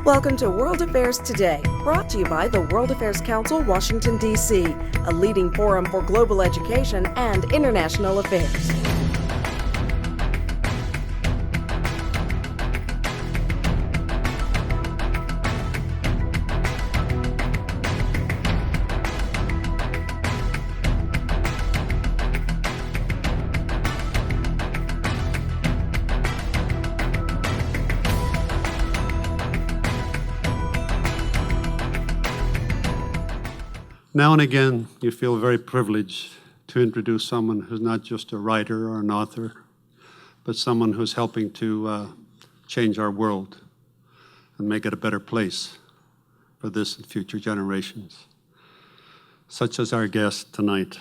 Welcome to World Affairs Today, brought to you by the World Affairs Council, Washington, D.C., a leading forum for global education and international affairs. Now and again, you feel very privileged to introduce someone who's not just a writer or an author, but someone who's helping to change our world and make it a better place for this and future generations, such as our guest tonight.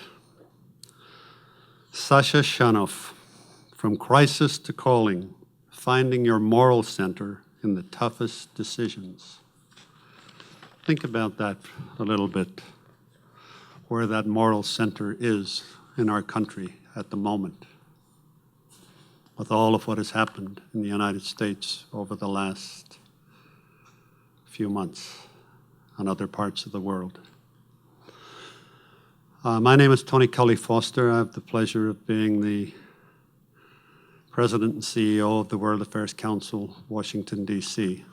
Sasha Chanoff, From Crisis to Calling, Finding Your Moral Center in the Toughest Decisions. Think about that a little bit, where that moral center is in our country at the moment, with all of what has happened in the United States over the last few months and other parts of the world. My name is Tony Cully Foster. I have the pleasure of being the President and CEO of the World Affairs Council, Washington, D.C.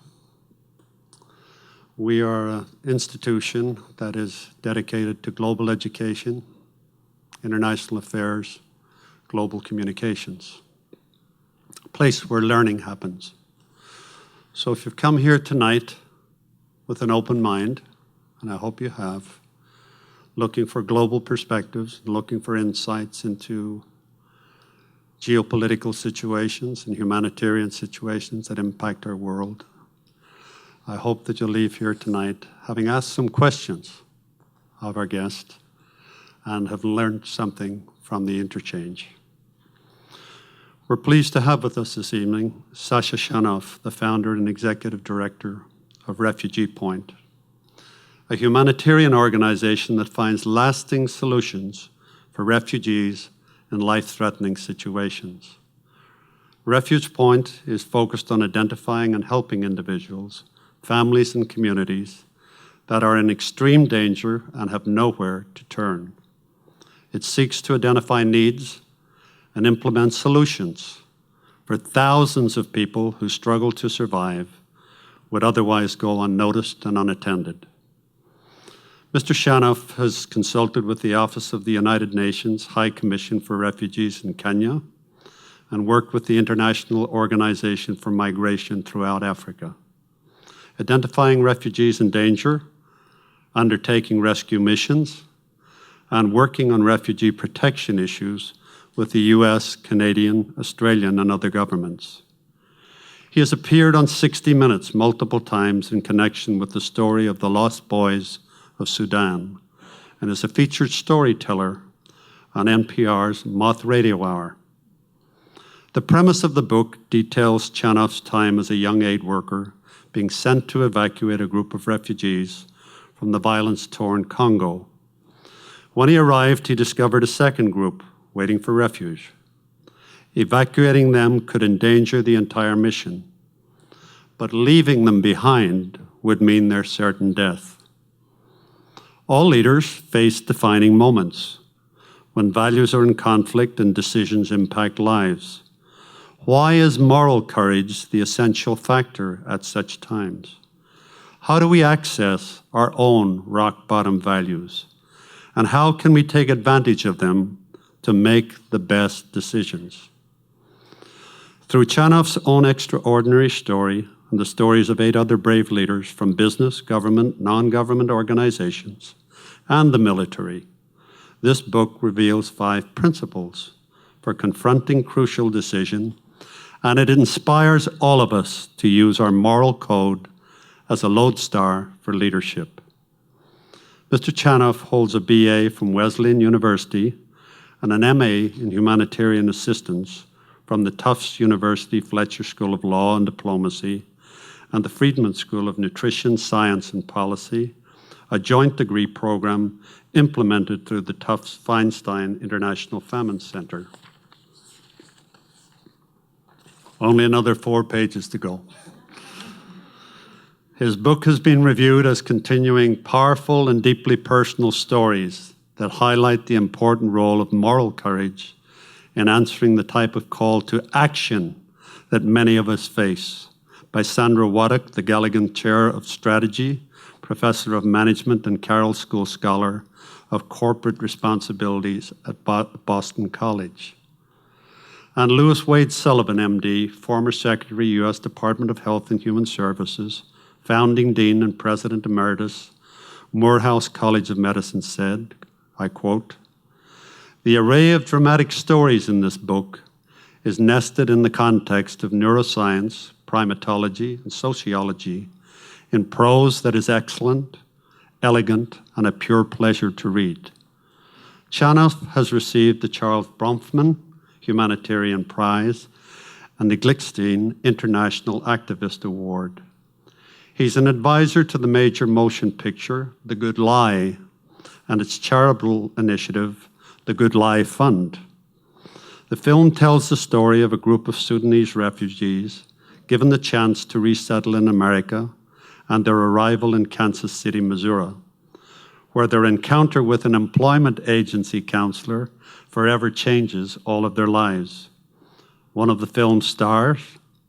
We are an institution that is dedicated to global education, international affairs, global communications, a place where learning happens. So if you've come here tonight with an open mind, and I hope you have, looking for global perspectives, looking for insights into geopolitical situations and humanitarian situations that impact our world, I hope that you'll leave here tonight having asked some questions of our guest and have learned something from the interchange. We're pleased to have with us this evening Sasha Chanoff, the founder and executive director of RefugePoint, a humanitarian organization that finds lasting solutions for refugees in life-threatening situations. RefugePoint is focused on identifying and helping individuals, families and communities that are in extreme danger and have nowhere to turn. It seeks to identify needs and implement solutions for thousands of people who struggle to survive, would otherwise go unnoticed and unattended. Mr. Chanoff has consulted with the Office of the United Nations High Commission for Refugees in Kenya and worked with the International Organization for Migration throughout Africa, identifying refugees in danger, undertaking rescue missions, and working on refugee protection issues with the US, Canadian, Australian, and other governments. He has appeared on 60 Minutes multiple times in connection with the story of the lost boys of Sudan, and is a featured storyteller on NPR's Moth Radio Hour. The premise of the book details Chanoff's time as a young aid worker being sent to evacuate a group of refugees from the violence-torn Congo. When he arrived, he discovered a second group waiting for refuge. Evacuating them could endanger the entire mission, but leaving them behind would mean their certain death. All leaders face defining moments when values are in conflict and decisions impact lives. Why is moral courage the essential factor at such times? How do we access our own rock-bottom values? And how can we take advantage of them to make the best decisions? Through Chanoff's own extraordinary story and the stories of 8 other brave leaders from business, government, non-government organizations, and the military, this book reveals 5 principles for confronting crucial decisions, and it inspires all of us to use our moral code as a lodestar for leadership. Mr. Chanoff holds a BA from Wesleyan University and an MA in Humanitarian Assistance from the Tufts University Fletcher School of Law and Diplomacy and the Friedman School of Nutrition, Science and Policy, a joint degree program implemented through the Tufts Feinstein International Famine Center. Only another 4 pages to go. His book has been reviewed as continuing powerful and deeply personal stories that highlight the important role of moral courage in answering the type of call to action that many of us face, by Sandra Waddock, the Galligan Chair of Strategy, Professor of Management and Carroll School Scholar of Corporate Responsibilities at Boston College. And Lewis Wade Sullivan, MD, former Secretary, U.S. Department of Health and Human Services, founding Dean and President Emeritus, Morehouse College of Medicine, said, I quote, "The array of dramatic stories in this book is nested in the context of neuroscience, primatology, and sociology in prose that is excellent, elegant, and a pure pleasure to read. Chanoff has received the Charles Bronfman Humanitarian Prize and the Glickstein International Activist Award. He's an advisor to the major motion picture, The Good Lie, and its charitable initiative, The Good Lie Fund. The film tells the story of a group of Sudanese refugees given the chance to resettle in America and their arrival in Kansas City, Missouri, where their encounter with an employment agency counselor forever changes all of their lives. One of the film's stars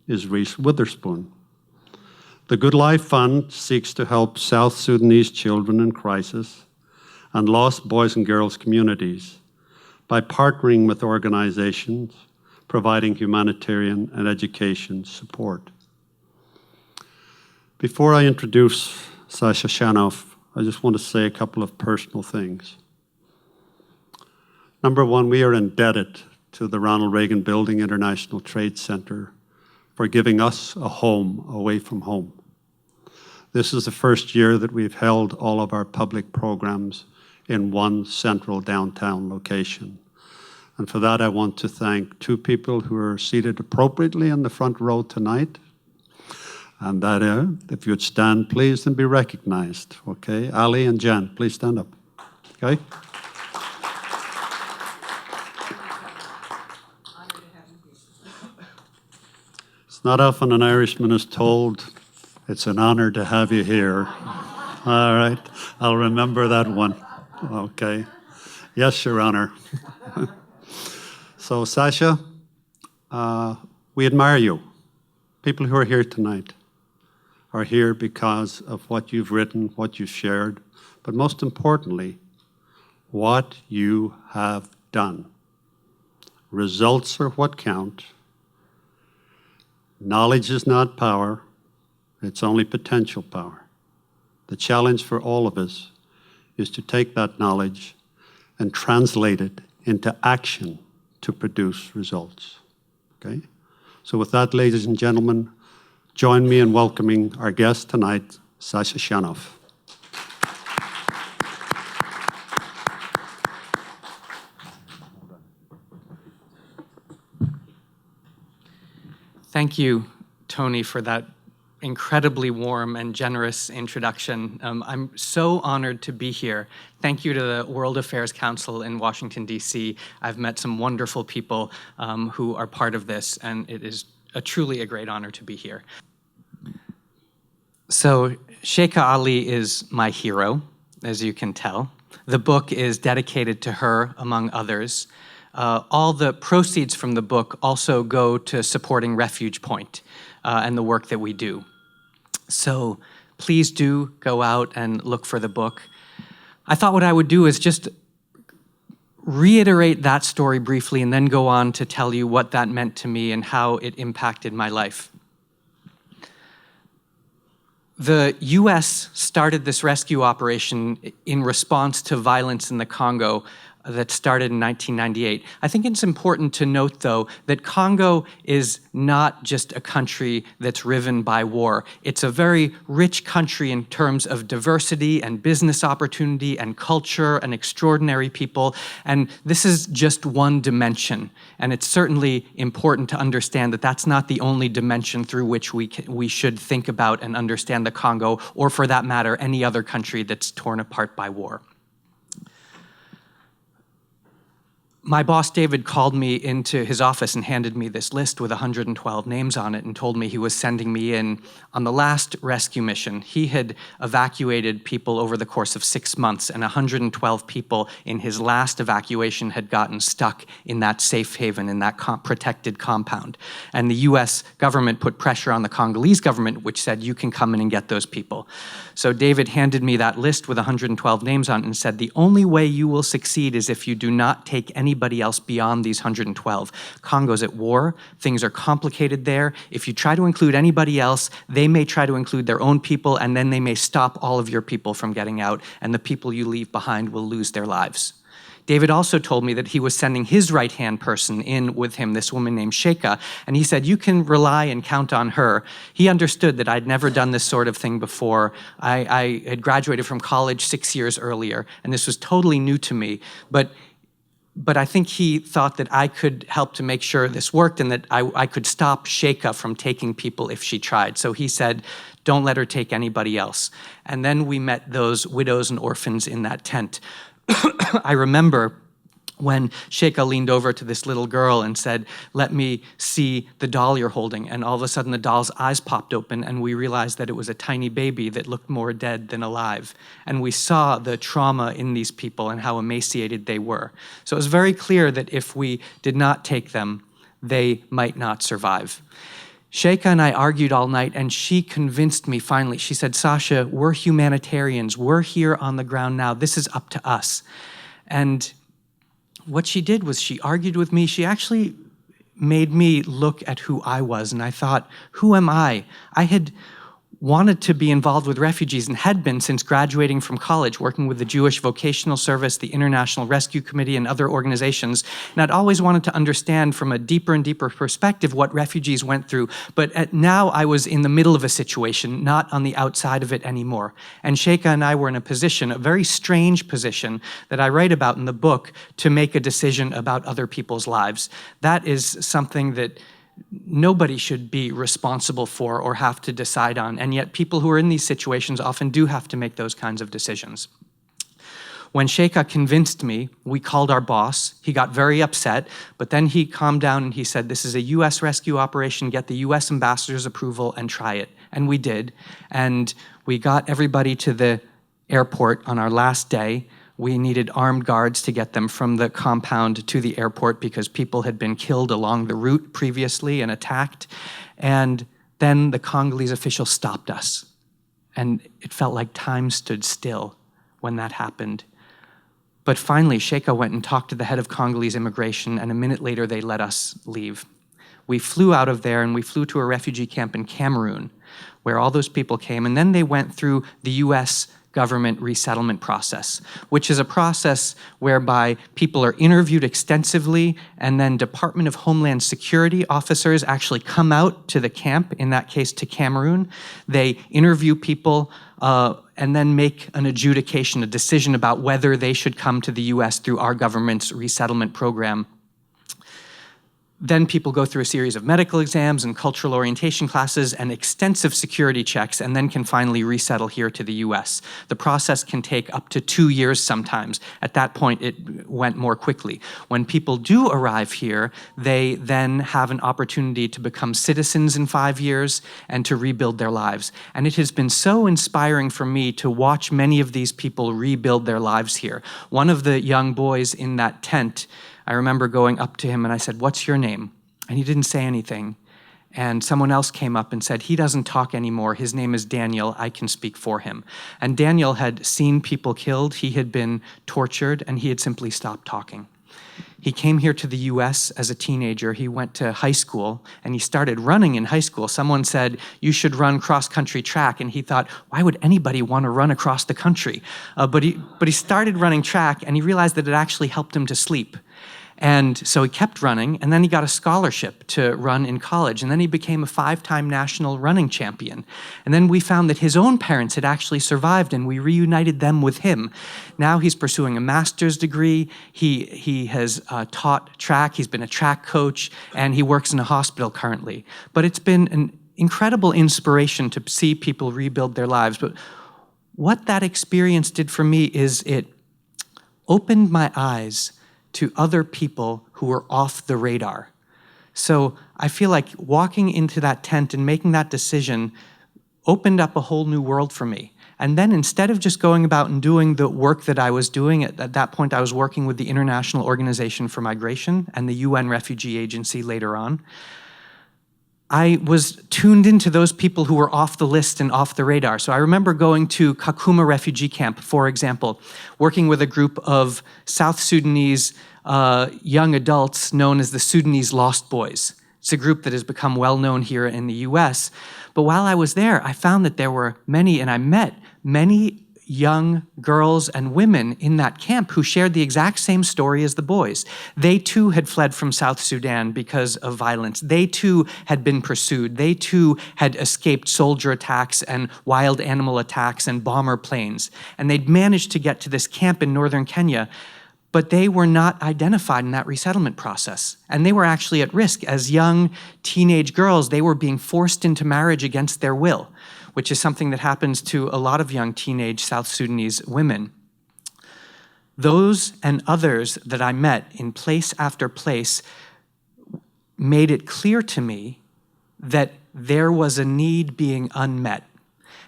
is Reese Witherspoon. The Good Life Fund seeks to help South Sudanese children in crisis and lost boys and girls communities by partnering with organizations providing humanitarian and education support. Before I introduce Sasha Chanoff, I just want to say a couple of personal things. Number one, we are indebted to the Ronald Reagan Building International Trade Center for giving us a home away from home. This is the first year that we've held all of our public programs in one central downtown location. And for that, I want to thank two people who are seated appropriately in the front row tonight. And that, if you'd stand, please, and be recognized, okay? Ali and Jen, please stand up, okay? It's not often an Irishman is told, it's an honor to have you here. All right, I'll remember that one. Okay. Yes, Your Honor. So, Sasha, we admire you. People who are here tonight are here because of what you've written, what you've shared, but most importantly, what you have done. Results are what count. Knowledge is not power. It's only potential power. The challenge for all of us is to take that knowledge and translate it into action to produce results, okay? So with that, ladies and gentlemen, join me in welcoming our guest tonight, Sasha Chanoff. Thank you, Tony, for that incredibly warm and generous introduction. I'm so honored to be here. Thank you to the World Affairs Council in Washington, D.C. I've met some wonderful people who are part of this, and it is truly a great honor to be here. So, Sheikha Ali is my hero, as you can tell. The book is dedicated to her, among others. All the proceeds from the book also go to supporting RefugePoint and the work that we do. So please do go out and look for the book. I thought what I would do is just reiterate that story briefly and then go on to tell you what that meant to me and how it impacted my life. The US started this rescue operation in response to violence in the Congo that started in 1998. I think it's important to note, though, that Congo is not just a country that's riven by war. It's a very rich country in terms of diversity and business opportunity and culture and extraordinary people. And this is just one dimension. And it's certainly important to understand that that's not the only dimension through which we should think about and understand the Congo, or for that matter, any other country that's torn apart by war. my boss, David, called me into his office and handed me this list with 112 names on it and told me he was sending me in on the last rescue mission. He had evacuated people over the course of 6 months, and 112 people in his last evacuation had gotten stuck in that safe haven, in that protected compound. And the US government put pressure on the Congolese government, which said, you can come in and get those people. So David handed me that list with 112 names on it and said, the only way you will succeed is if you do not take anybody else beyond these 112. Congo's at war, things are complicated there. If you try to include anybody else, they may try to include their own people, and then they may stop all of your people from getting out, and the people you leave behind will lose their lives. David also told me that he was sending his right-hand person in with him, this woman named Sheikha, and he said, you can rely and count on her. He understood that I'd never done this sort of thing before. I had graduated from college 6 years earlier, and this was totally new to me. But I think he thought that I could help to make sure this worked and that I could stop Sheikha from taking people if she tried. So he said, don't let her take anybody else. And then we met those widows and orphans in that tent. I remember when Sheikha leaned over to this little girl and said, let me see the doll you're holding. And all of a sudden the doll's eyes popped open and we realized that it was a tiny baby that looked more dead than alive. And we saw the trauma in these people and how emaciated they were. So it was very clear that if we did not take them, they might not survive. Sheikha and I argued all night, and she convinced me finally. She said, Sasha, we're humanitarians. We're here on the ground now. This is up to us. And what she did was she argued with me. She actually made me look at who I was, and I thought, who am I? I had wanted to be involved with refugees and had been since graduating from college, working with the Jewish Vocational Service, the International Rescue Committee, and other organizations. And I'd always wanted to understand from a deeper and deeper perspective what refugees went through. But now I was in the middle of a situation, not on the outside of it anymore. And Sheikha and I were in a position, a very strange position that I write about in the book, to make a decision about other people's lives. That is something that nobody should be responsible for or have to decide on, and yet people who are in these situations often do have to make those kinds of decisions. When Sheikha convinced me, we called our boss. He got very upset, but then he calmed down and he said, this is a US rescue operation, get the US ambassador's approval and try it. And we did, and we got everybody to the airport on our last day. We needed armed guards to get them from the compound to the airport because people had been killed along the route previously and attacked. And then the Congolese officials stopped us. And it felt like time stood still when that happened. But finally, Sheikha went and talked to the head of Congolese immigration, and a minute later they let us leave. We flew out of there and we flew to a refugee camp in Cameroon, where all those people came, and then they went through the US government resettlement process, which is a process whereby people are interviewed extensively, and then Department of Homeland Security officers actually come out to the camp, in that case to Cameroon. They interview people and then make an adjudication, a decision about whether they should come to the US through our government's resettlement program. Then people go through a series of medical exams and cultural orientation classes and extensive security checks, and then can finally resettle here to the US. The process can take up to 2 years sometimes. At that point, it went more quickly. When people do arrive here, they then have an opportunity to become citizens in 5 years and to rebuild their lives. And it has been so inspiring for me to watch many of these people rebuild their lives here. One of the young boys in that tent, I remember going up to him and I said, what's your name? And he didn't say anything. And someone else came up and said, he doesn't talk anymore. His name is Daniel. I can speak for him. And Daniel had seen people killed. He had been tortured, and he had simply stopped talking. He came here to the US as a teenager. He went to high school and he started running in high school. Someone said, you should run cross-country track. And he thought, why would anybody want to run across the country? But he started running track, and he realized that it actually helped him to sleep. And so he kept running, and then he got a scholarship to run in college, and then he became a 5-time national running champion. And then we found that his own parents had actually survived, and we reunited them with him. Now he's pursuing a master's degree. He has taught track. He's been a track coach, and he works in a hospital currently. But it's been an incredible inspiration to see people rebuild their lives. But what that experience did for me is it opened my eyes to other people who were off the radar. So I feel like walking into that tent and making that decision opened up a whole new world for me. And then instead of just going about and doing the work that I was doing, at that point I was working with the International Organization for Migration and the UN Refugee Agency later on, I was tuned into those people who were off the list and off the radar. So I remember going to Kakuma refugee camp, for example, working with a group of South Sudanese young adults known as the Sudanese Lost Boys. It's a group that has become well known here in the US. But while I was there, I found that there were many, and I met many young girls and women in that camp who shared the exact same story as the boys. They too had fled from South Sudan because of violence. They too had been pursued. They too had escaped soldier attacks and wild animal attacks and bomber planes. And they'd managed to get to this camp in northern Kenya, but they were not identified in that resettlement process. And they were actually at risk. As young teenage girls, they were being forced into marriage against their will, which is something that happens to a lot of young teenage South Sudanese women. Those and others that I met in place after place made it clear to me that there was a need being unmet.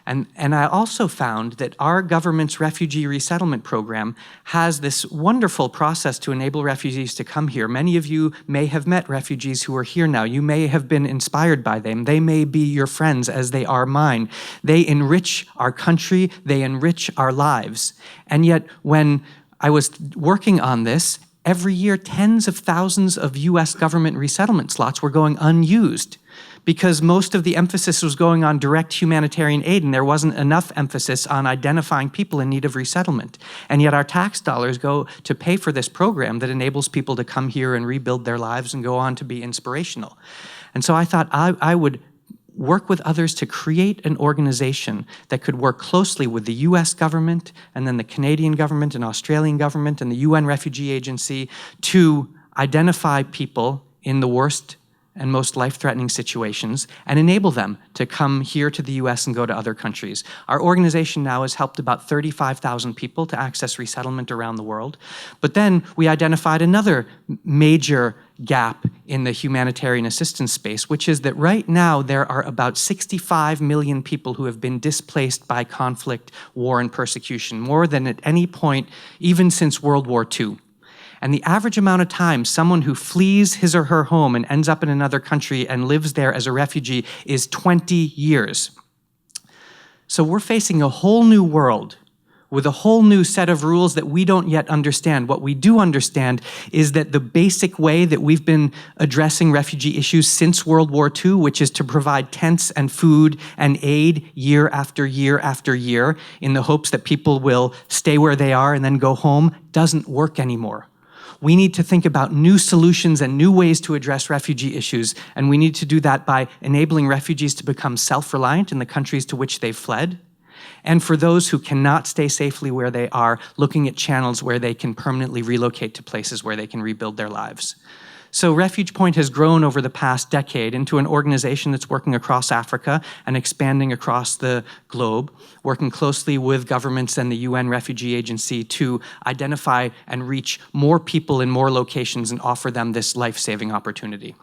And I also found that our government's refugee resettlement program has this wonderful process to enable refugees to come here. Many of you may have met refugees who are here now. You may have been inspired by them. They may be your friends as they are mine. They enrich our country. They enrich our lives. And yet, when I was working on this, every year tens of thousands of US government resettlement slots were going unused, because most of the emphasis was going on direct humanitarian aid, and there wasn't enough emphasis on identifying people in need of resettlement. And yet our tax dollars go to pay for this program that enables people to come here and rebuild their lives and go on to be inspirational. And so I thought I would work with others to create an organization that could work closely with the US government and then the Canadian government and Australian government and the UN Refugee Agency to identify people in the worst and most life-threatening situations and enable them to come here to the US and go to other countries. Our organization now has helped about 35,000 people to access resettlement around the world. But then we identified another major gap in the humanitarian assistance space, which is that right now there are about 65 million people who have been displaced by conflict, war, and persecution, more than at any point, even since World War II. And the average amount of time someone who flees his or her home and ends up in another country and lives there as a refugee is 20 years. So we're facing a whole new world with a whole new set of rules that we don't yet understand. What we do understand is that the basic way that we've been addressing refugee issues since World War II, which is to provide tents and food and aid year after year after year in the hopes that people will stay where they are and then go home, doesn't work anymore. We need to think about new solutions and new ways to address refugee issues, and we need to do that by enabling refugees to become self-reliant in the countries to which they've fled, and for those who cannot stay safely where they are, looking at channels where they can permanently relocate to places where they can rebuild their lives. So RefugePoint has grown over the past decade into an organization that's working across Africa and expanding across the globe, working closely with governments and the UN Refugee Agency to identify and reach more people in more locations and offer them this life-saving opportunity.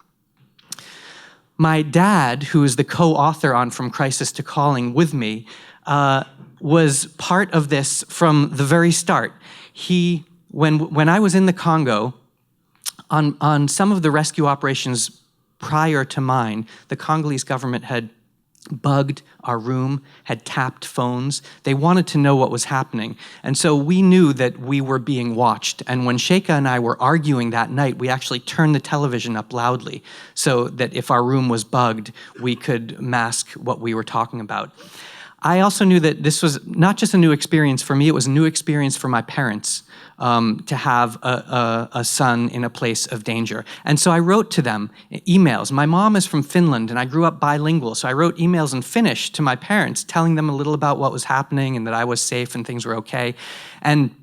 My dad, who is the co-author on From Crisis to Calling with me, was part of this from the very start. When I was in the Congo, on some of the rescue operations prior to mine, the Congolese government had bugged our room, had tapped phones. They wanted to know what was happening. And so we knew that we were being watched. And when Sheikha and I were arguing that night, we actually turned the television up loudly so that if our room was bugged, we could mask what we were talking about. I also knew that this was not just a new experience for me, it was a new experience for my parents. To have a son in a place of danger. And so I wrote to them emails. My mom is from Finland, and I grew up bilingual, so I wrote emails in Finnish to my parents, telling them a little about what was happening and that I was safe and things were okay. And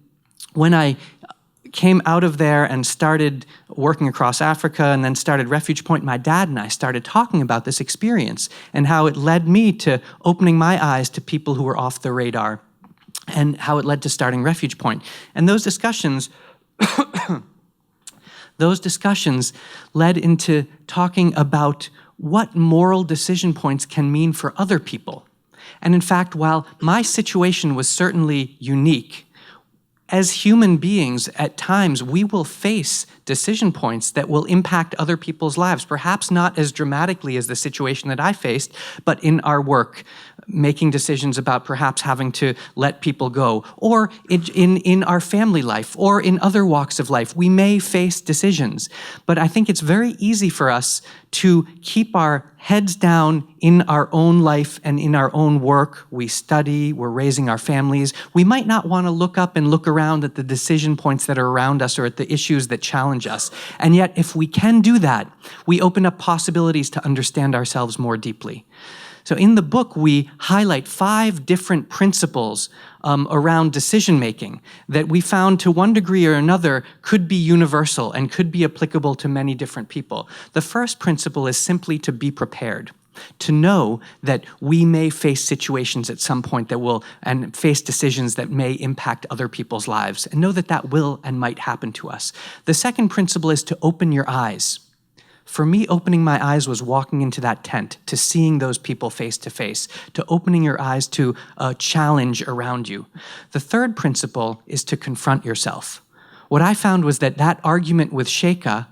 when I came out of there and started working across Africa and then started RefugePoint, my dad and I started talking about this experience and how it led me to opening my eyes to people who were off the radar, and how it led to starting RefugePoint. And those discussions those discussions led into talking about what moral decision points can mean for other people. And in fact, while my situation was certainly unique, as human beings, at times, we will face decision points that will impact other people's lives, perhaps not as dramatically as the situation that I faced, but in our work, making decisions about perhaps having to let people go, or in our family life, or in other walks of life. We may face decisions, but I think it's very easy for us to keep our heads down in our own life and in our own work. We study, we're raising our families. We might not want to look up and look around at the decision points that are around us or at the issues that challenge us. And yet, if we can do that, we open up possibilities to understand ourselves more deeply. So in the book, we highlight 5 different principles around decision-making that we found to one degree or another could be universal and could be applicable to many different people. The first principle is simply to be prepared, to know that we may face situations at some point that will, and face decisions that may impact other people's lives, and know that that will and might happen to us. The second principle is to open your eyes. For me, opening my eyes was walking into that tent, to seeing those people face to face, to opening your eyes to a challenge around you. The third principle is to confront yourself. What I found was that that argument with Sheikha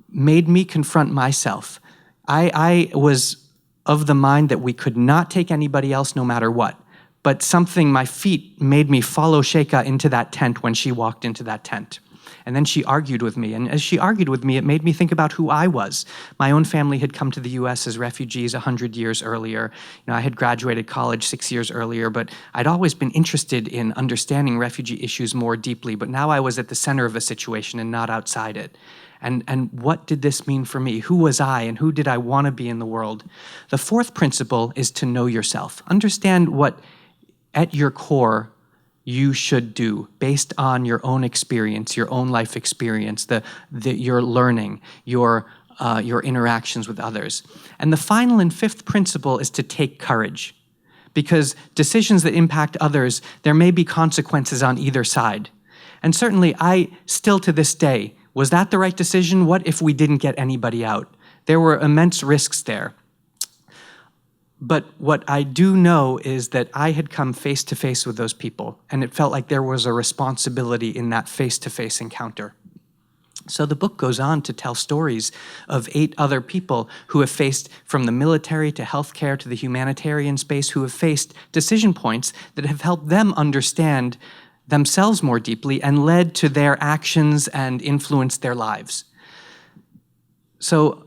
made me confront myself. I was of the mind that we could not take anybody else no matter what. But something, my feet made me follow Sheikha into that tent when she walked into that tent. And then she argued with me. And as she argued with me, it made me think about who I was. My own family had come to the US as refugees 100 years earlier. I had graduated college 6 years earlier, but I'd always been interested in understanding refugee issues more deeply. But now I was at the center of a situation and not outside it. And what did this mean for me? Who was I and who did I want to be in the world? The fourth principle is to know yourself. Understand what, at your core, you should do based on your own experience, your own life experience, your learning, your interactions with others. And the final and fifth principle is to take courage, because decisions that impact others, there may be consequences on either side. And certainly I still to this day, was that the right decision? What if we didn't get anybody out? There were immense risks there. But what I do know is that I had come face to face with those people, and it felt like there was a responsibility in that face-to-face encounter. So the book goes on to tell stories of 8 other people who have faced, from the military to healthcare to the humanitarian space, who have faced decision points that have helped them understand themselves more deeply and led to their actions and influenced their lives. So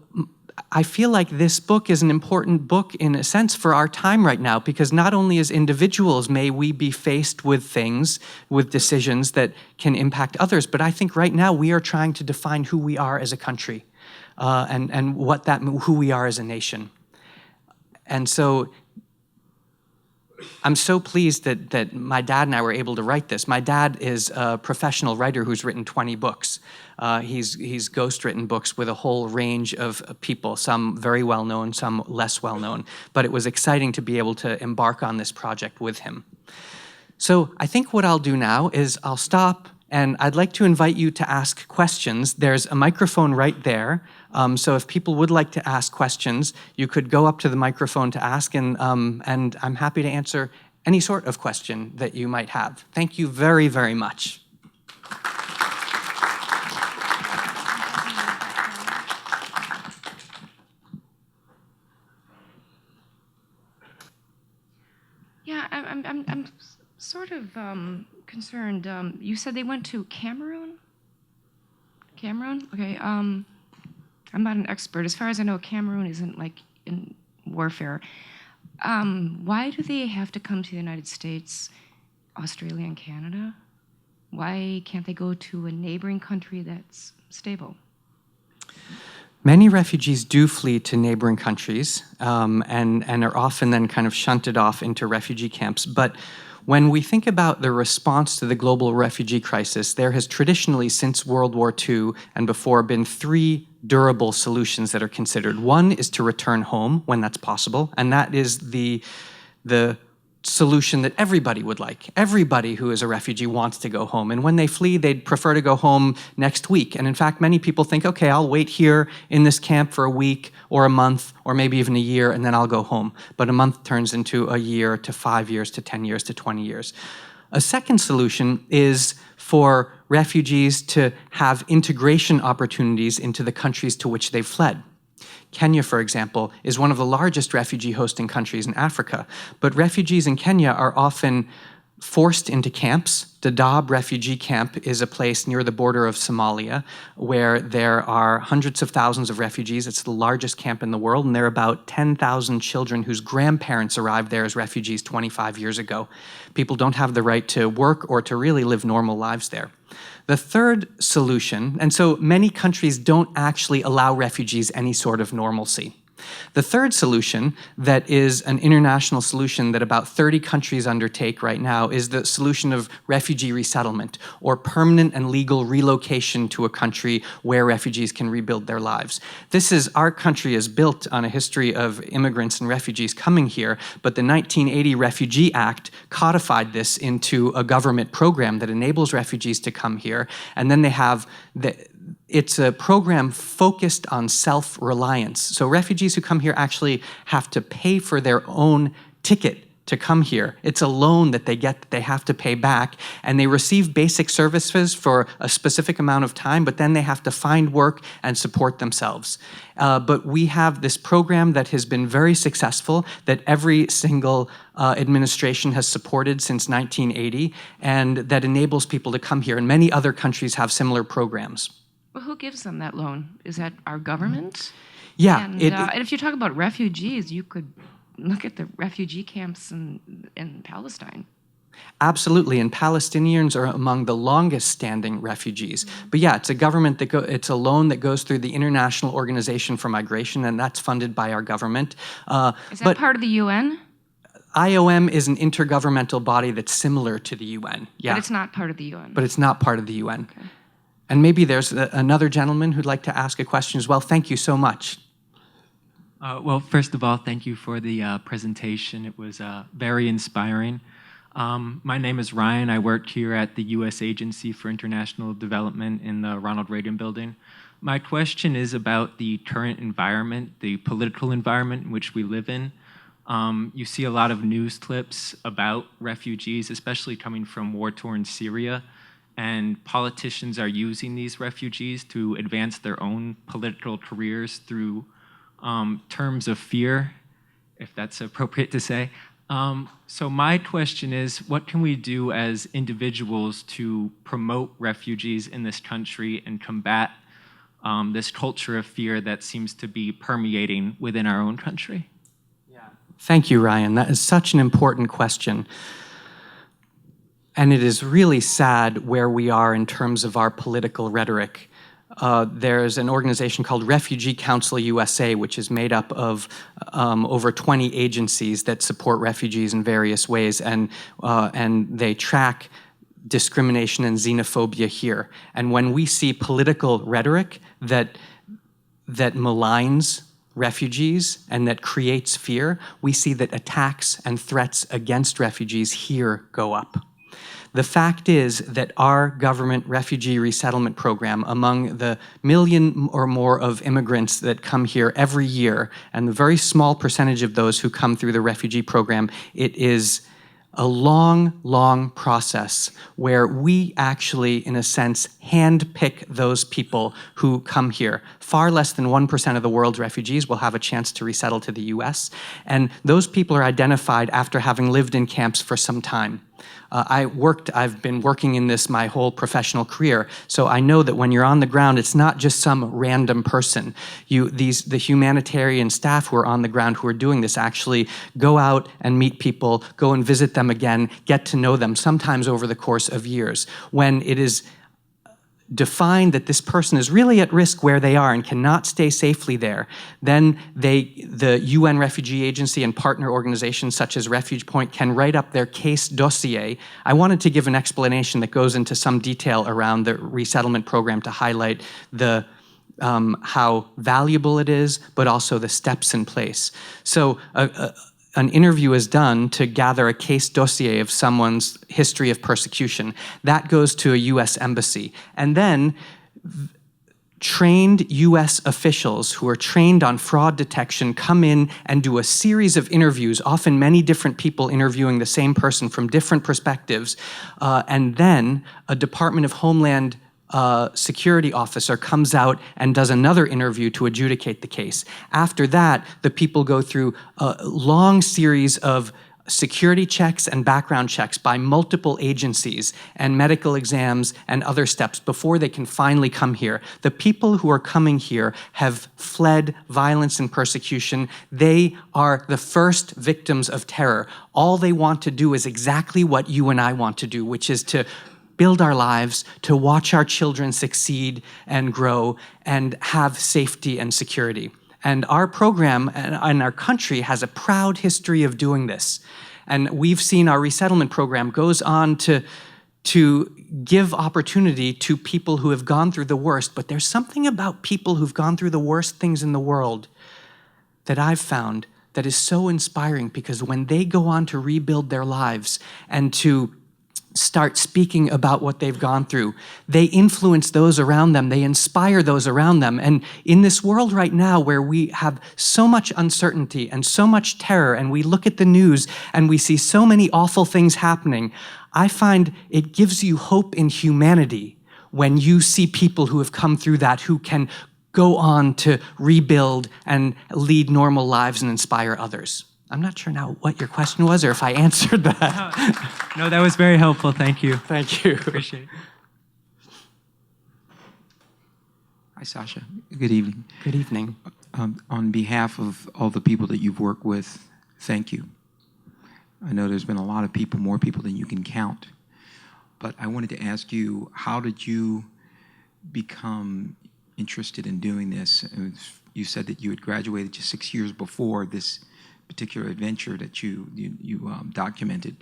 I feel like this book is an important book in a sense for our time right now, because not only as individuals may we be faced with things, with decisions that can impact others, but I think right now we are trying to define who we are as a country and who we are as a nation. And so I'm so pleased that my dad and I were able to write this. My dad is a professional writer who's written 20 books. He's ghostwritten books with a whole range of people, some very well-known, some less well-known. But it was exciting to be able to embark on this project with him. So I think what I'll do now is I'll stop, and I'd like to invite you to ask questions. There's a microphone right there. So if people would like to ask questions, you could go up to the microphone to ask, and I'm happy to answer any sort of question that you might have. Thank you very, very much. Yeah, I'm sort of concerned. You said they went to Cameroon? Cameroon? Okay. I'm not an expert. As far as I know, Cameroon isn't like in warfare. Why do they have to come to the United States, Australia, and Canada? Why can't they go to a neighboring country that's stable? Many refugees do flee to neighboring countries and are often then kind of shunted off into refugee camps. But when we think about the response to the global refugee crisis, there has traditionally, since World War II and before, been 3 durable solutions that are considered. One is to return home when that's possible, and that is the solution that everybody would like. Everybody who is a refugee wants to go home. And when they flee, they'd prefer to go home next week. And in fact, many people think, okay, I'll wait here in this camp for a week or a month or maybe even a year, and then I'll go home. But a month turns into a year to 5 years to 10 years to 20 years. A second solution is for refugees to have integration opportunities into the countries to which they've fled. Kenya, for example, is one of the largest refugee hosting countries in Africa, but refugees in Kenya are often forced into camps. Dadaab refugee camp is a place near the border of Somalia where there are hundreds of thousands of refugees. It's the largest camp in the world, and there are about 10,000 children whose grandparents arrived there as refugees 25 years ago. People don't have the right to work or to really live normal lives there. The third solution, and so many countries don't actually allow refugees any sort of normalcy. The third solution that is an international solution that about 30 countries undertake right now is the solution of refugee resettlement, or permanent and legal relocation to a country where refugees can rebuild their lives. Our country is built on a history of immigrants and refugees coming here, but the 1980 Refugee Act codified this into a government program that enables refugees to come here, and then they have it's a program focused on self-reliance. So refugees who come here actually have to pay for their own ticket to come here. It's a loan that they get that they have to pay back, and they receive basic services for a specific amount of time, but then they have to find work and support themselves. But we have this program that has been very successful, that every single administration has supported since 1980, and that enables people to come here, and many other countries have similar programs. Well, who gives them that loan? Is that our government? Yeah. And if you talk about refugees, you could look at the refugee camps in Palestine. Absolutely, and Palestinians are among the longest standing refugees. But yeah, it's a government it's a loan that goes through the International Organization for Migration, and that's funded by our government. Is that part of the UN? IOM is an intergovernmental body that's similar to the UN. Yeah. But it's not part of the UN. But it's not part of the UN. Okay. And maybe there's another gentleman who'd like to ask a question as well. Thank you so much. Well, first of all, thank you for the presentation. It was very inspiring. My name is Ryan. I work here at the U.S. Agency for International Development in the Ronald Reagan Building. My question is about the current environment, the political environment in which we live in. You see a lot of news clips about refugees, especially coming from war-torn Syria, and politicians are using these refugees to advance their own political careers through terms of fear, if that's appropriate to say. So my question is, what can we do as individuals to promote refugees in this country and combat this culture of fear that seems to be permeating within our own country? Thank you, Ryan. That is such an important question. And it is really sad where we are in terms of our political rhetoric. There's an organization called Refugee Council USA, which is made up of over 20 agencies that support refugees in various ways, and they track discrimination and xenophobia here. And when we see political rhetoric that maligns refugees and that creates fear, we see that attacks and threats against refugees here go up. The fact is that our government refugee resettlement program, among the 1 million or more of immigrants that come here every year, and the very small percentage of those who come through the refugee program, it is a long, long process where we actually, in a sense, handpick those people who come here. Far less than 1% of the world's refugees will have a chance to resettle to the US, and those people are identified after having lived in camps for some time. I've been working in this my whole professional career, so I know that when you're on the ground, it's not just some random person. The humanitarian staff who are on the ground who are doing this actually go out and meet people, go and visit them again, get to know them, sometimes over the course of years. When it is defined that this person is really at risk where they are and cannot stay safely there, then the UN Refugee Agency and partner organizations such as RefugePoint can write up their case dossier. I wanted to give an explanation that goes into some detail around the resettlement program to highlight how valuable it is, but also the steps in place. So an interview is done to gather a case dossier of someone's history of persecution. That goes to a US embassy. And then trained US officials who are trained on fraud detection come in and do a series of interviews, often many different people interviewing the same person from different perspectives. And then a Department of Homeland Security officer comes out and does another interview to adjudicate the case. After that, the people go through a long series of security checks and background checks by multiple agencies and medical exams and other steps before they can finally come here. The people who are coming here have fled violence and persecution. They are the first victims of terror. All they want to do is exactly what you and I want to do, which is to build our lives, to watch our children succeed and grow and have safety and security. And our program and our country has a proud history of doing this. And we've seen our resettlement program goes on to give opportunity to people who have gone through the worst. But there's something about people who've gone through the worst things in the world that I've found that is so inspiring, because when they go on to rebuild their lives and to start speaking about what they've gone through, they influence those around them, they inspire those around them. And in this world right now where we have so much uncertainty and so much terror, and we look at the news and we see so many awful things happening, I find it gives you hope in humanity when you see people who have come through that, who can go on to rebuild and lead normal lives and inspire others. I'm not sure now what your question was or if I answered that. No, that was very helpful. Thank you. Thank you. Appreciate it. Hi, Sasha. Good evening. Good evening. On behalf of all the people that you've worked with, thank you. I know there's been a lot of people, more people than you can count. But I wanted to ask you, how did you become interested in doing this? You said that you had graduated just 6 years before this particular adventure that you documented.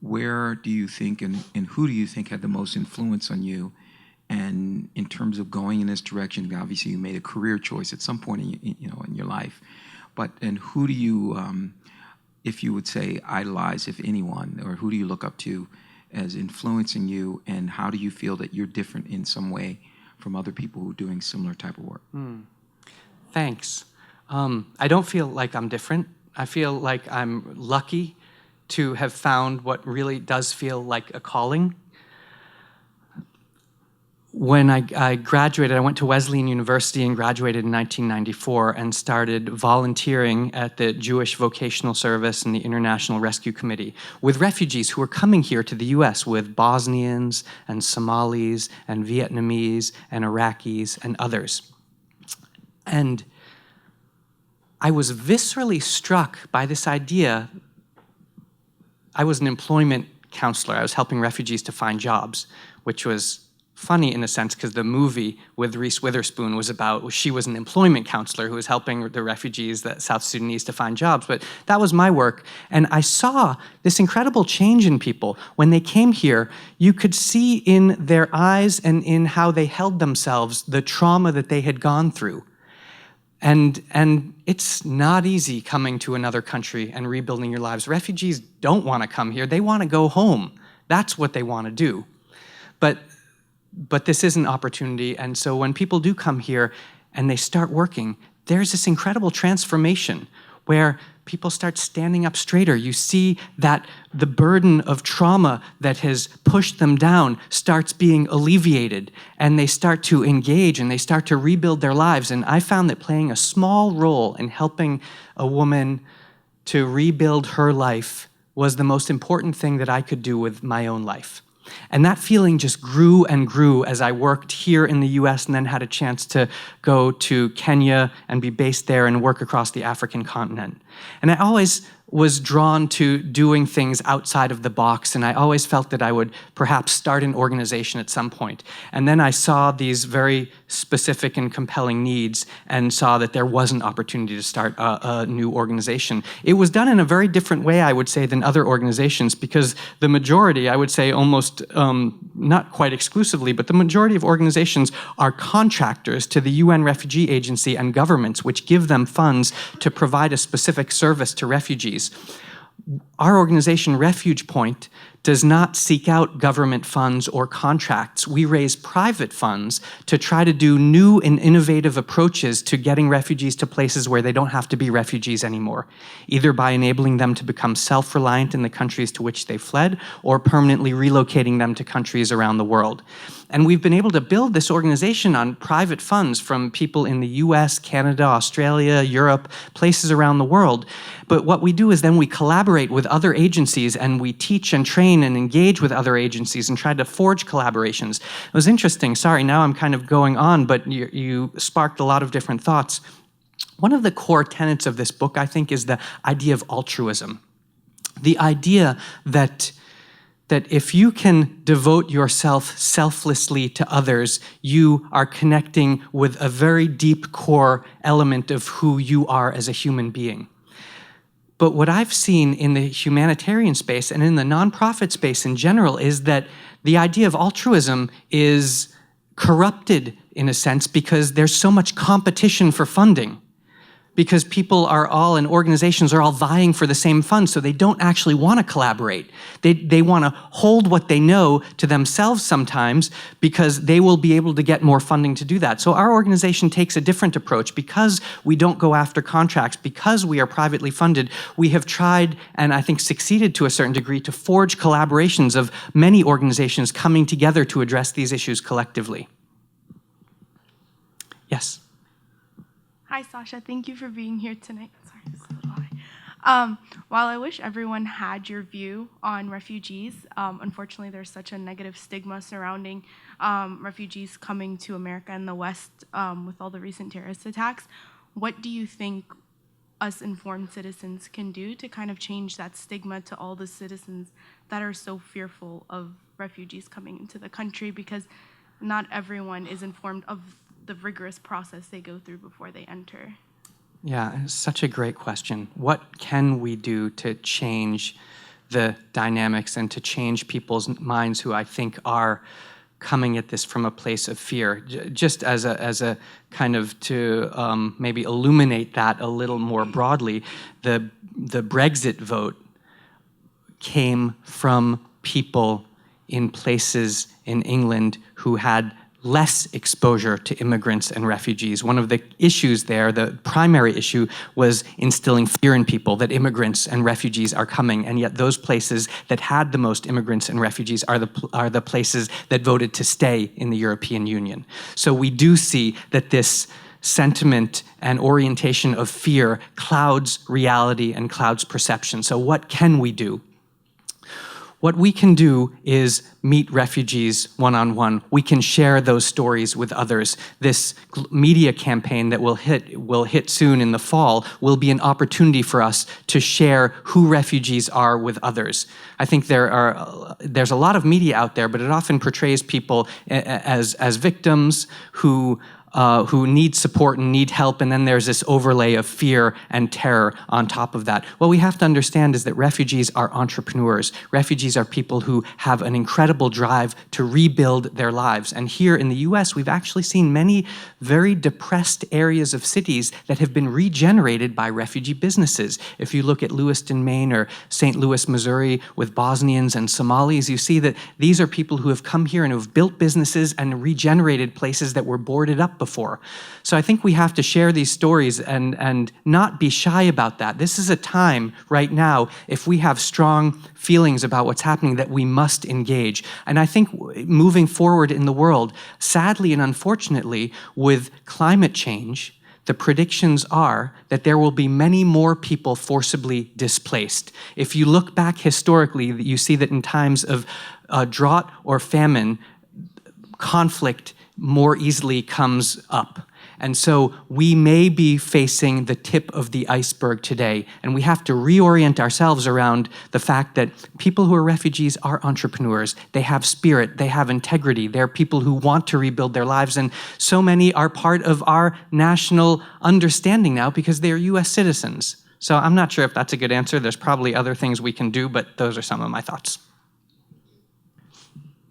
Where do you think and who do you think had the most influence on you? And in terms of going in this direction, obviously you made a career choice at some point in your life. And who do you, if you would say, idolize, if anyone, or who do you look up to as influencing you? And how do you feel that you're different in some way from other people who are doing similar type of work? Thanks. I don't feel like I'm different. I feel like I'm lucky to have found what really does feel like a calling. When I graduated, I went to Wesleyan University and graduated in 1994 and started volunteering at the Jewish Vocational Service and the International Rescue Committee with refugees who were coming here to the US, with Bosnians and Somalis and Vietnamese and Iraqis and others. And I was viscerally struck by this idea. I was an employment counselor. I was helping refugees to find jobs, which was funny in a sense because the movie with Reese Witherspoon was about, she was an employment counselor who was helping the refugees, the South Sudanese, to find jobs. But that was my work. And I saw this incredible change in people. When they came here, you could see in their eyes and in how they held themselves the trauma that they had gone through. And it's not easy coming to another country and rebuilding your lives. Refugees don't want to come here. They want to go home. That's what they want to do. But this is an opportunity. And so when people do come here and they start working, there's this incredible transformation where people start standing up straighter. You see that the burden of trauma that has pushed them down starts being alleviated, and they start to engage and they start to rebuild their lives. And I found that playing a small role in helping a woman to rebuild her life was the most important thing that I could do with my own life. And that feeling just grew and grew as I worked here in the US and then had a chance to go to Kenya and be based there and work across the African continent. And I always was drawn to doing things outside of the box, and I always felt that I would perhaps start an organization at some point. And then I saw these very specific and compelling needs and saw that there was an opportunity to start a new organization. It was done in a very different way, I would say, than other organizations, because the majority, I would say almost, not quite exclusively, but the majority of organizations are contractors to the UN Refugee Agency and governments, which give them funds to provide a specific service to refugees. refugees. Our organization, RefugePoint, does not seek out government funds or contracts. We raise private funds to try to do new and innovative approaches to getting refugees to places where they don't have to be refugees anymore, either by enabling them to become self-reliant in the countries to which they fled or permanently relocating them to countries around the world. And we've been able to build this organization on private funds from people in the US, Canada, Australia, Europe, places around the world. But what we do is then we collaborate with other agencies and we teach and train and engage with other agencies and try to forge collaborations. It was interesting. Sorry, now I'm kind of going on, but you sparked a lot of different thoughts. One of the core tenets of this book, I think, is the idea of altruism. The idea that if you can devote yourself selflessly to others, you are connecting with a very deep core element of who you are as a human being. But what I've seen in the humanitarian space and in the nonprofit space in general is that the idea of altruism is corrupted in a sense because there's so much competition for funding. Because people are all, and organizations are all vying for the same funds, so they don't actually want to collaborate. They want to hold what they know to themselves sometimes because they will be able to get more funding to do that. So our organization takes a different approach. Because we don't go after contracts, because we are privately funded, we have tried, and I think succeeded to a certain degree, to forge collaborations of many organizations coming together to address these issues collectively. Yes? Hi, Sasha. Thank you for being here tonight. Sorry, this is a lie. While I wish everyone had your view on refugees, unfortunately, there's such a negative stigma surrounding refugees coming to America and the West with all the recent terrorist attacks. What do you think us informed citizens can do to kind of change that stigma to all the citizens that are so fearful of refugees coming into the country? Because not everyone is informed of the rigorous process they go through before they enter. Yeah, it's such a great question. What can we do to change the dynamics and to change people's minds who I think are coming at this from a place of fear? Just as a kind of to maybe illuminate that a little more broadly, the Brexit vote came from people in places in England who had less exposure to immigrants and refugees. One of the issues there, the primary issue, was instilling fear in people that immigrants and refugees are coming, and yet those places that had the most immigrants and refugees are the places that voted to stay in the European Union. So we do see that this sentiment and orientation of fear clouds reality and clouds perception. So what can we do? What we can do is meet refugees one-on-one. We can share those stories with others. This media campaign that will hit soon in the fall will be an opportunity for us to share who refugees are with others. I think there's a lot of media out there, but it often portrays people as victims who need support and need help, and then there's this overlay of fear and terror on top of that. What we have to understand is that refugees are entrepreneurs. Refugees are people who have an incredible drive to rebuild their lives. And here in the US, we've actually seen many very depressed areas of cities that have been regenerated by refugee businesses. If you look at Lewiston, Maine, or St. Louis, Missouri, with Bosnians and Somalis, you see that these are people who have come here and who have built businesses and regenerated places that were boarded up before. So I think we have to share these stories and not be shy about that. This is a time right now, if we have strong feelings about what's happening, that we must engage. And I think moving forward in the world, sadly and unfortunately, with climate change, the predictions are that there will be many more people forcibly displaced. If you look back historically, you see that in times of drought or famine, conflict more easily comes up. And so we may be facing the tip of the iceberg today, and we have to reorient ourselves around the fact that people who are refugees are entrepreneurs. They have spirit, they have integrity, they're people who want to rebuild their lives, and so many are part of our national understanding now because they're US citizens. So I'm not sure if that's a good answer. There's probably other things we can do, but those are some of my thoughts.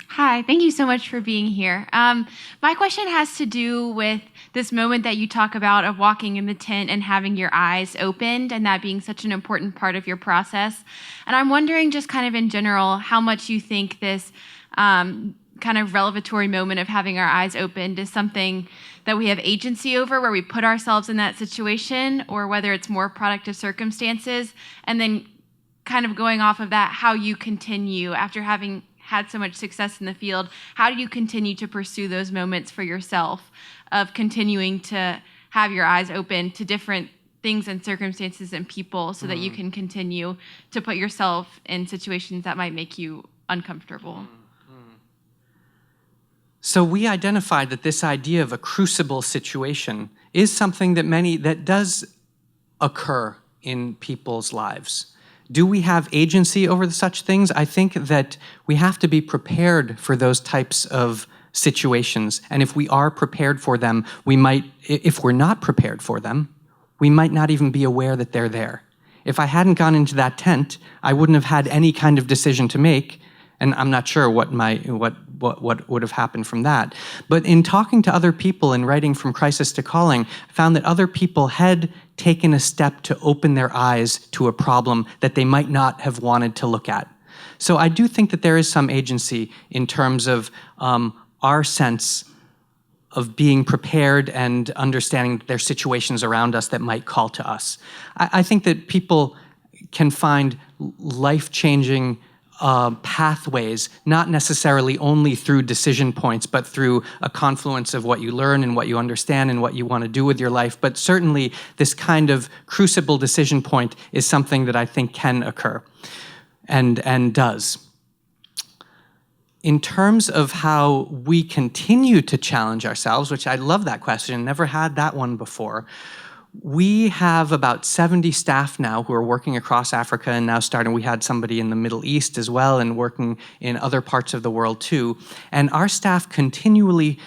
Hi, thank you so much for being here. My question has to do with this moment that you talk about of walking in the tent and having your eyes opened, and that being such an important part of your process. And I'm wondering, just kind of in general, how much you think this kind of revelatory moment of having our eyes opened is something that we have agency over, where we put ourselves in that situation, or whether it's more product of circumstances. And then kind of going off of that, how you continue after having had so much success in the field, how do you continue to pursue those moments for yourself of continuing to have your eyes open to different things and circumstances and people, so that you can continue to put yourself in situations that might make you uncomfortable? So we identified that this idea of a crucible situation is something that does occur in people's lives. Do we have agency over such things? I think that we have to be prepared for those types of situations. And if we are prepared for them, if we're not prepared for them, we might not even be aware that they're there. If I hadn't gone into that tent, I wouldn't have had any kind of decision to make, and I'm not sure what would have happened from that. But in talking to other people and writing From Crisis to Calling, I found that other people had taken a step to open their eyes to a problem that they might not have wanted to look at. So I do think that there is some agency in terms of our sense of being prepared and understanding that there are situations around us that might call to us. I think that people can find life-changing pathways, not necessarily only through decision points, but through a confluence of what you learn and what you understand and what you want to do with your life. But certainly this kind of crucible decision point is something that I think can occur and does. In terms of how we continue to challenge ourselves, which I love that question, never had that one before. We have about 70 staff now who are working across Africa and now starting. We had somebody in the Middle East as well and working in other parts of the world too. And our staff continually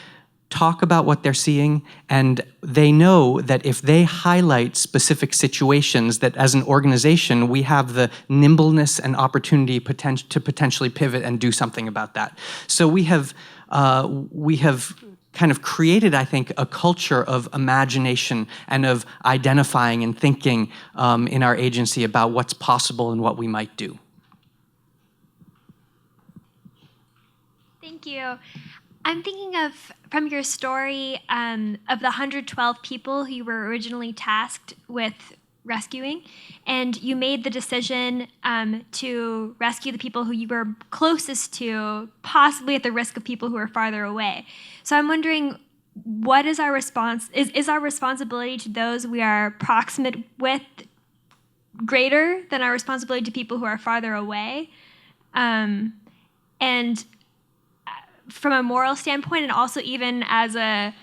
talk about what they're seeing, and they know that if they highlight specific situations, that as an organization, we have the nimbleness and opportunity to potentially pivot and do something about that. So we have kind of created, I think, a culture of imagination and of identifying and thinking in our agency about what's possible and what we might do. Thank you. I'm thinking of, from your story, of the 112 people who you were originally tasked with rescuing, and you made the decision to rescue the people who you were closest to, possibly at the risk of people who are farther away. So I'm wondering, what is our response? Is our responsibility to those we are proximate with greater than our responsibility to people who are farther away? And from a moral standpoint, and also even as a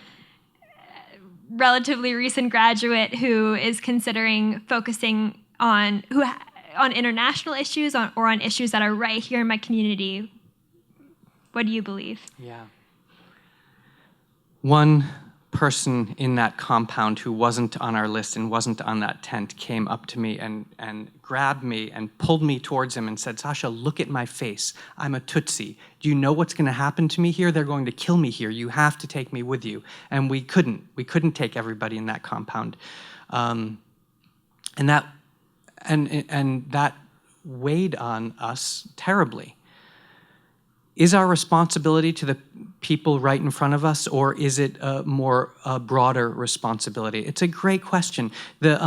relatively recent graduate who is considering focusing on international issues or on issues that are right here in my community, what do you believe? Yeah. One person in that compound who wasn't on our list and wasn't on that tent came up to me and grabbed me and pulled me towards him and said, "Sasha, look at my face. I'm a Tutsi. Do you know what's going to happen to me here? They're going to kill me here. You have to take me with you." And we couldn't take everybody in that compound. And that weighed on us terribly. Is our responsibility to the people right in front of us, or is it a more broader responsibility? It's a great question. The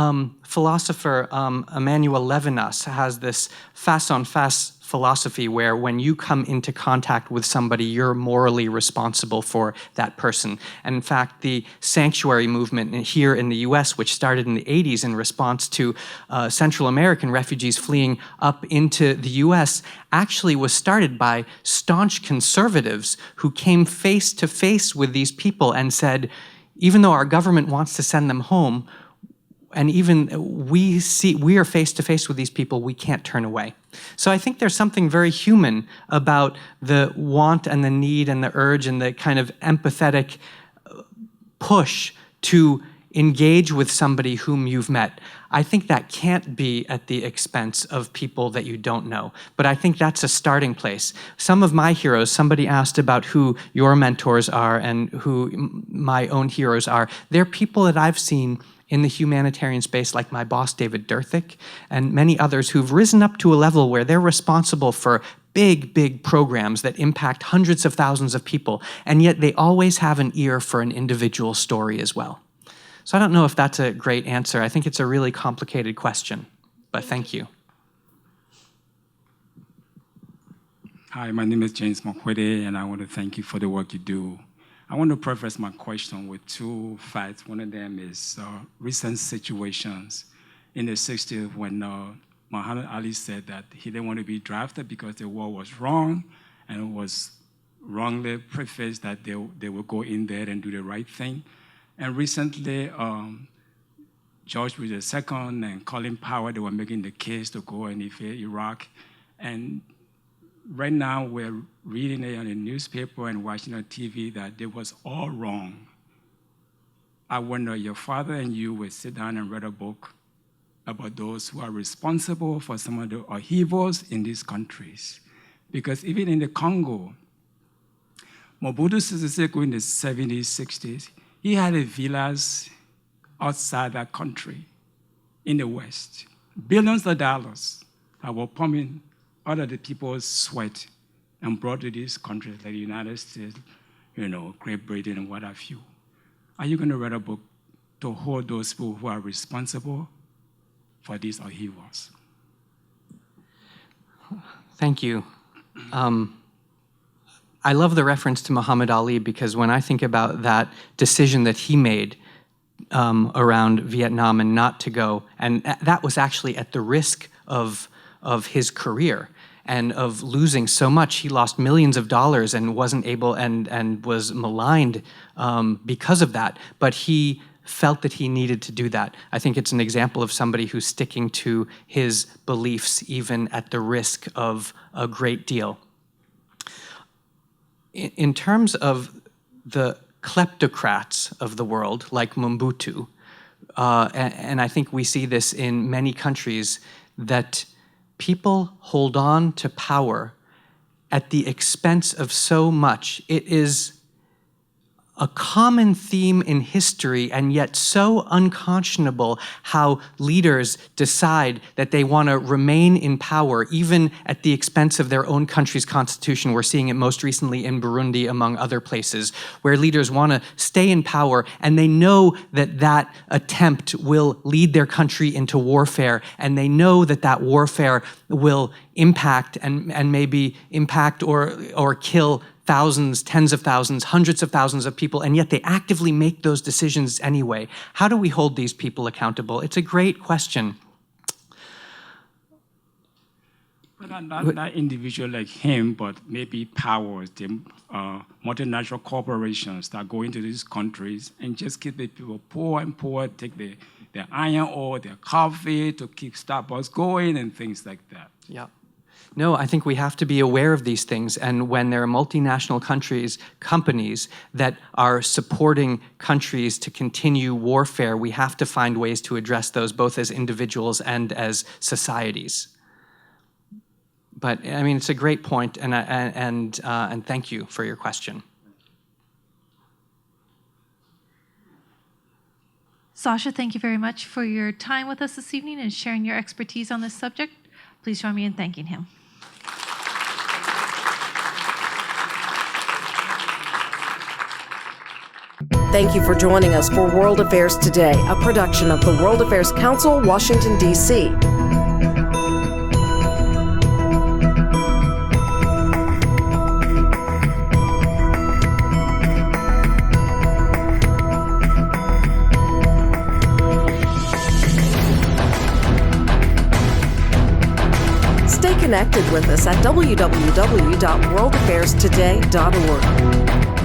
philosopher Emmanuel Levinas has this face-on-face philosophy where when you come into contact with somebody, you're morally responsible for that person. And in fact, the sanctuary movement here in the US, which started in the 80s in response to Central American refugees fleeing up into the US, actually was started by staunch conservatives who came face to face with these people and said, even though our government wants to send them home, and even we are face to face with these people, we can't turn away. So I think there's something very human about the want and the need and the urge and the kind of empathetic push to engage with somebody whom you've met. I think that can't be at the expense of people that you don't know. But I think that's a starting place. Some of my heroes, somebody asked about who your mentors are and who my own heroes are. They're people that I've seen in the humanitarian space, like my boss, David Derthik, and many others who've risen up to a level where they're responsible for big programs that impact hundreds of thousands of people, and yet they always have an ear for an individual story as well. So I don't know if that's a great answer. I think it's a really complicated question, but thank you. Hi, my name is James Mokwede, and I want to thank you for the work you do. I want to preface my question with two facts. One of them is recent situations in the 60s when Muhammad Ali said that he didn't want to be drafted because the war was wrong, and it was wrongly prefaced that they would go in there and do the right thing. And recently, George Bush II and Colin Powell, they were making the case to go and invade Iraq. And right now, we're reading it on the newspaper and watching on TV that it was all wrong. I wonder, your father and you would sit down and read a book about those who are responsible for some of the upheavals in these countries. Because even in the Congo, Mobutu Sese Seko in the 70s, 60s, he had villas outside that country in the West. Billions of dollars that were pumping out of the people's sweat and brought to these countries like the United States, Great Britain and what have you. Are you going to write a book to hold those people who are responsible for these upheavals? Thank you. I love the reference to Muhammad Ali because when I think about that decision that he made around Vietnam and not to go, and that was actually at the risk of his career and of losing so much. He lost millions of dollars and wasn't able and was maligned because of that. But he felt that he needed to do that. I think it's an example of somebody who's sticking to his beliefs even at the risk of a great deal. In terms of the kleptocrats of the world, like Mobutu, and I think we see this in many countries, that people hold on to power at the expense of so much. It is a common theme in history, and yet so unconscionable how leaders decide that they want to remain in power, even at the expense of their own country's constitution. We're seeing it most recently in Burundi, among other places, where leaders want to stay in power, and they know that that attempt will lead their country into warfare, and they know that that warfare will impact and maybe impact or kill thousands, tens of thousands, hundreds of thousands of people, and yet they actively make those decisions anyway. How do we hold these people accountable? It's a great question. But not individual like him, but maybe powers, the multinational corporations that go into these countries and just keep the people poor and poor, take their iron ore, their coffee to keep Starbucks going and things like that. Yeah. No, I think we have to be aware of these things, and when there are multinational companies that are supporting countries to continue warfare, we have to find ways to address those both as individuals and as societies. But I mean, it's a great point, and thank you for your question. Sasha, thank you very much for your time with us this evening and sharing your expertise on this subject. Please join me in thanking him. Thank you for joining us for World Affairs Today, a production of the World Affairs Council, Washington, D.C. Stay connected with us at www.worldaffairstoday.org.